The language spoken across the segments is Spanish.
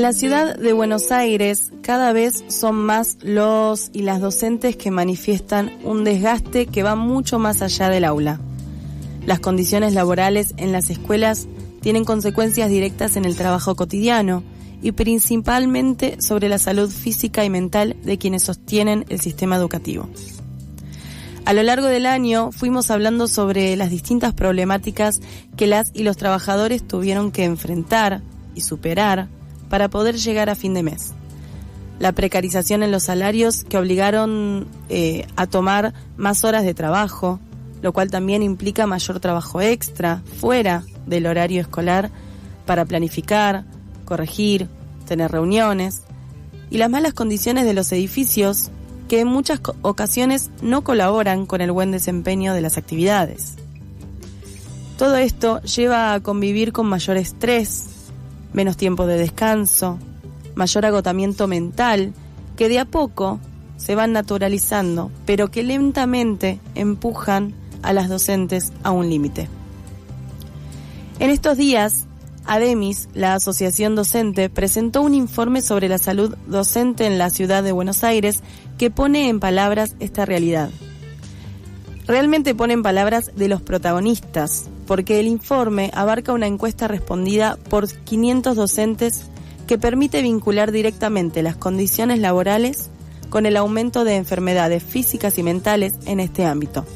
la ciudad de Buenos Aires, cada vez son más los y las docentes que manifiestan un desgaste que va mucho más allá del aula. Las condiciones laborales en las escuelas tienen consecuencias directas en el trabajo cotidiano y principalmente sobre la salud física y mental de quienes sostienen el sistema educativo. A lo largo del año fuimos hablando sobre las distintas problemáticas que las y los trabajadores tuvieron que enfrentar y superar para poder llegar a fin de mes. La precarización en los salarios que obligaron a tomar más horas de trabajo, lo cual también implica mayor trabajo extra, fuera del horario escolar, para planificar, corregir, tener reuniones, y las malas condiciones de los edificios que en muchas ocasiones no colaboran con el buen desempeño de las actividades. Todo esto lleva a convivir con mayor estrés, menos tiempo de descanso, mayor agotamiento mental, que de a poco se van naturalizando, pero que lentamente empujan a las docentes a un límite. En estos días, ADEMIS, la Asociación Docente, presentó un informe sobre la salud docente en la ciudad de Buenos Aires que pone en palabras esta realidad. Realmente pone en palabras de los protagonistas, porque el informe abarca una encuesta respondida por 500 docentes que permite vincular directamente las condiciones laborales con el aumento de enfermedades físicas y mentales en este ámbito.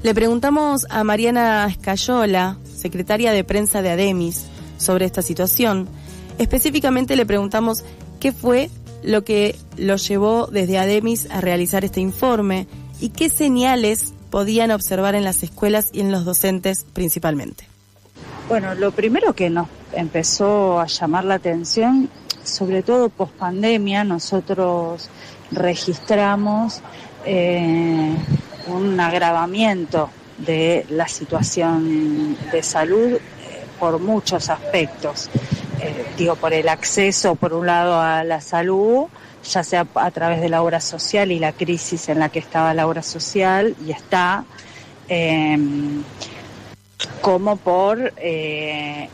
Le preguntamos a Mariana Escayola, secretaria de prensa de ADEMIS, sobre esta situación. Específicamente le preguntamos qué fue lo que lo llevó desde ADEMIS a realizar este informe y qué señales podían observar en las escuelas y en los docentes principalmente. Bueno, lo primero que nos empezó a llamar la atención, sobre todo pospandemia, nosotros registramos un agravamiento de la situación de salud por muchos aspectos. Por el acceso, por un lado, a la salud, ya sea a través de la obra social y la crisis en la que estaba la obra social y está, como por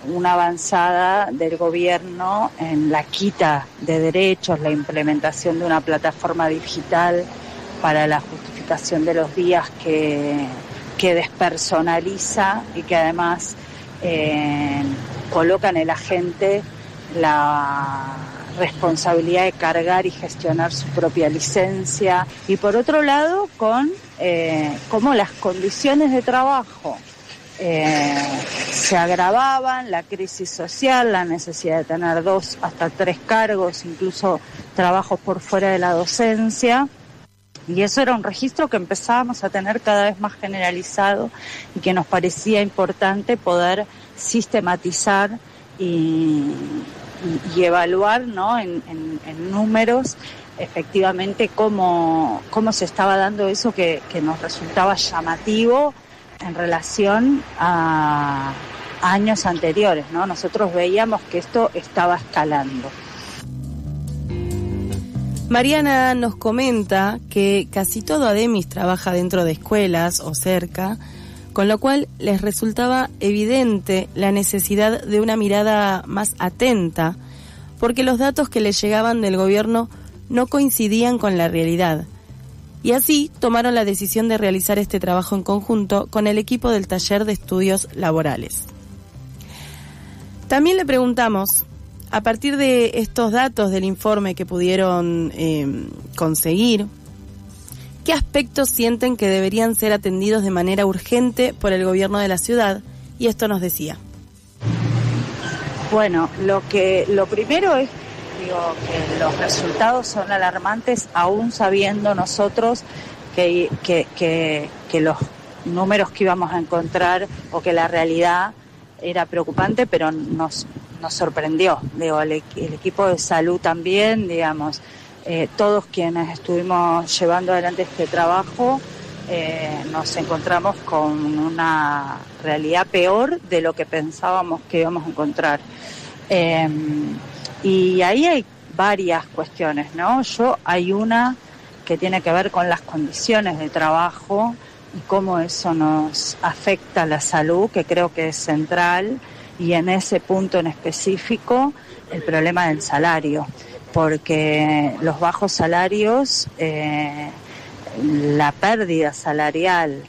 una avanzada del gobierno en la quita de derechos, la implementación de una plataforma digital para la justificación de los días que despersonaliza y que además coloca en el agente la responsabilidad de cargar y gestionar su propia licencia, y por otro lado con cómo las condiciones de trabajo se agravaban, la crisis social, la necesidad de tener 2 hasta 3 cargos, incluso trabajos por fuera de la docencia. Y eso era un registro que empezábamos a tener cada vez más generalizado y que nos parecía importante poder sistematizar y evaluar, ¿no?, en números efectivamente cómo se estaba dando eso que nos resultaba llamativo en relación a años anteriores, ¿no? Nosotros veíamos que esto estaba escalando. Mariana nos comenta que casi todo ADEMIS trabaja dentro de escuelas o cerca, con lo cual les resultaba evidente la necesidad de una mirada más atenta, porque los datos que les llegaban del gobierno no coincidían con la realidad. Y así tomaron la decisión de realizar este trabajo en conjunto con el equipo del Taller de Estudios Laborales. También le preguntamos, a partir de estos datos del informe que pudieron conseguir, ¿qué aspectos sienten que deberían ser atendidos de manera urgente por el gobierno de la ciudad? Y esto nos decía. Bueno, lo primero es, que los resultados son alarmantes, aún sabiendo nosotros que los números que íbamos a encontrar o que la realidad era preocupante, pero nos sorprendió. El equipo de salud también, todos quienes estuvimos llevando adelante este trabajo, nos encontramos con una realidad peor de lo que pensábamos que íbamos a encontrar. Y ahí hay varias cuestiones, ¿no? Hay una que tiene que ver con las condiciones de trabajo y cómo eso nos afecta a la salud, que creo que es central, y en ese punto en específico el problema del salario, porque los bajos salarios, la pérdida salarial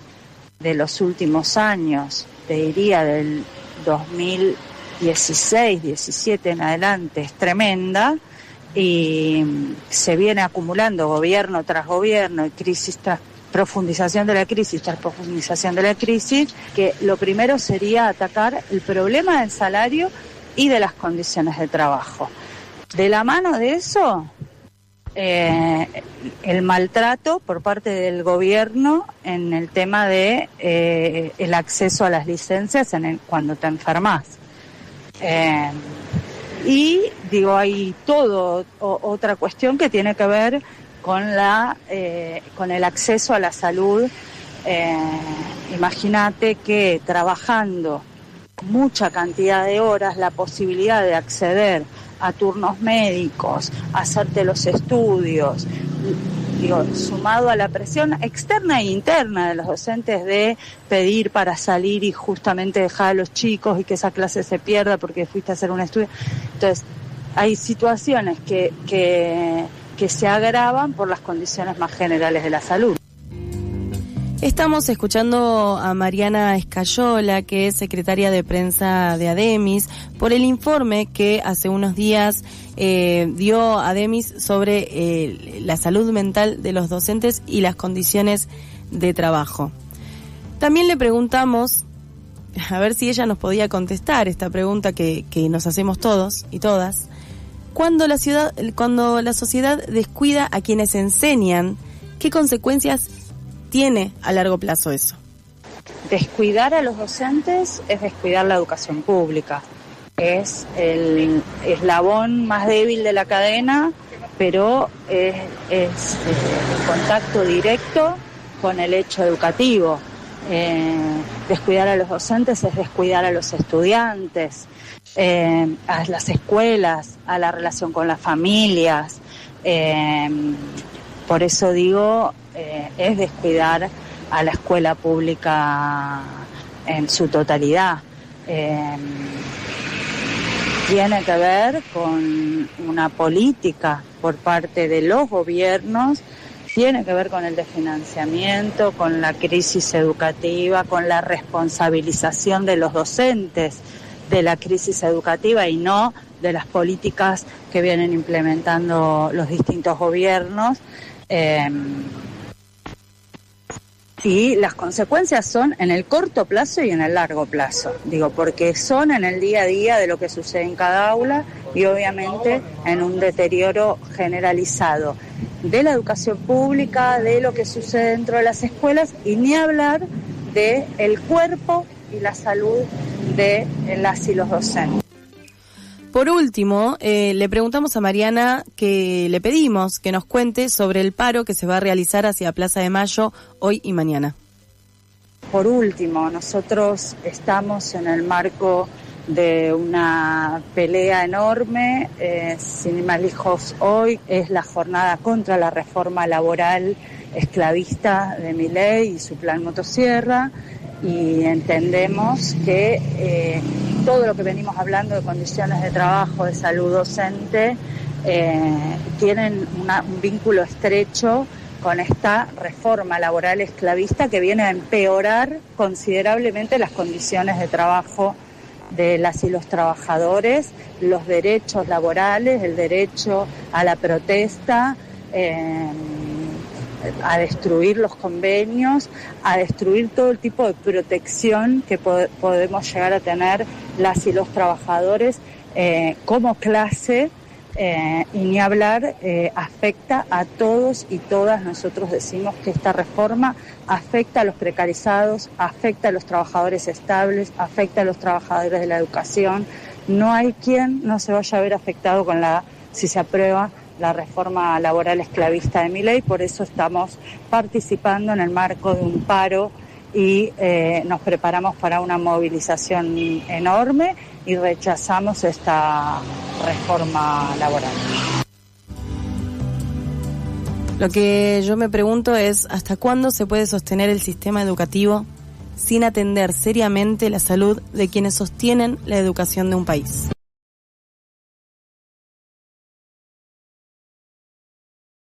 de los últimos años, te diría del 2016, 17 en adelante, es tremenda, y se viene acumulando gobierno tras gobierno y crisis tras profundización de la crisis, que lo primero sería atacar el problema del salario y de las condiciones de trabajo. De la mano de eso, el maltrato por parte del gobierno en el tema de el acceso a las licencias cuando te enfermas. Y digo, hay otra cuestión que tiene que ver con el acceso a la salud. Imagínate que trabajando mucha cantidad de horas, la posibilidad de acceder a turnos médicos, hacerte los estudios, sumado a la presión externa e interna de los docentes de pedir para salir y justamente dejar a los chicos y que esa clase se pierda porque fuiste a hacer un estudio. Entonces, hay situaciones que se agravan por las condiciones más generales de la salud. Estamos escuchando a Mariana Escayola, que es secretaria de prensa de ADEMIS, por el informe que hace unos días dio ADEMIS sobre la salud mental de los docentes y las condiciones de trabajo. También le preguntamos, a ver si ella nos podía contestar esta pregunta que nos hacemos todos y todas. Cuando la sociedad descuida a quienes enseñan, ¿qué consecuencias tiene a largo plazo eso? Descuidar a los docentes es descuidar la educación pública. Es el eslabón más débil de la cadena, pero es el contacto directo con el hecho educativo. Descuidar a los docentes es descuidar a los estudiantes, a las escuelas, a la relación con las familias. Por eso digo, es descuidar a la escuela pública en su totalidad. Tiene que ver con una política por parte de los gobiernos, tiene que ver con el desfinanciamiento, con la crisis educativa, con la responsabilización de los docentes de la crisis educativa y no de las políticas que vienen implementando los distintos gobiernos. Y las consecuencias son en el corto plazo y en el largo plazo, porque son en el día a día de lo que sucede en cada aula y obviamente en un deterioro generalizado de la educación pública, de lo que sucede dentro de las escuelas y ni hablar de el cuerpo y la salud de las y los docentes. Por último, le preguntamos a Mariana, que le pedimos que nos cuente sobre el paro que se va a realizar hacia Plaza de Mayo hoy y mañana. Por último, nosotros estamos en el marco de una pelea enorme, sin ir más lejos, hoy es la jornada contra la reforma laboral esclavista de Milei y su plan motosierra, y entendemos que todo lo que venimos hablando de condiciones de trabajo, de salud docente, tienen un vínculo estrecho con esta reforma laboral esclavista que viene a empeorar considerablemente las condiciones de trabajo de las y los trabajadores, los derechos laborales, el derecho a la protesta, a destruir los convenios, a destruir todo el tipo de protección que podemos llegar a tener las y los trabajadores como clase, y ni hablar, afecta a todos y todas. Nosotros decimos que esta reforma afecta a los precarizados, afecta a los trabajadores estables, afecta a los trabajadores de la educación. No hay quien no se vaya a ver afectado si se aprueba la reforma laboral esclavista de Milei. Por eso estamos participando en el marco de un paro y nos preparamos para una movilización enorme y rechazamos esta reforma laboral. Lo que yo me pregunto es, ¿hasta cuándo se puede sostener el sistema educativo sin atender seriamente la salud de quienes sostienen la educación de un país.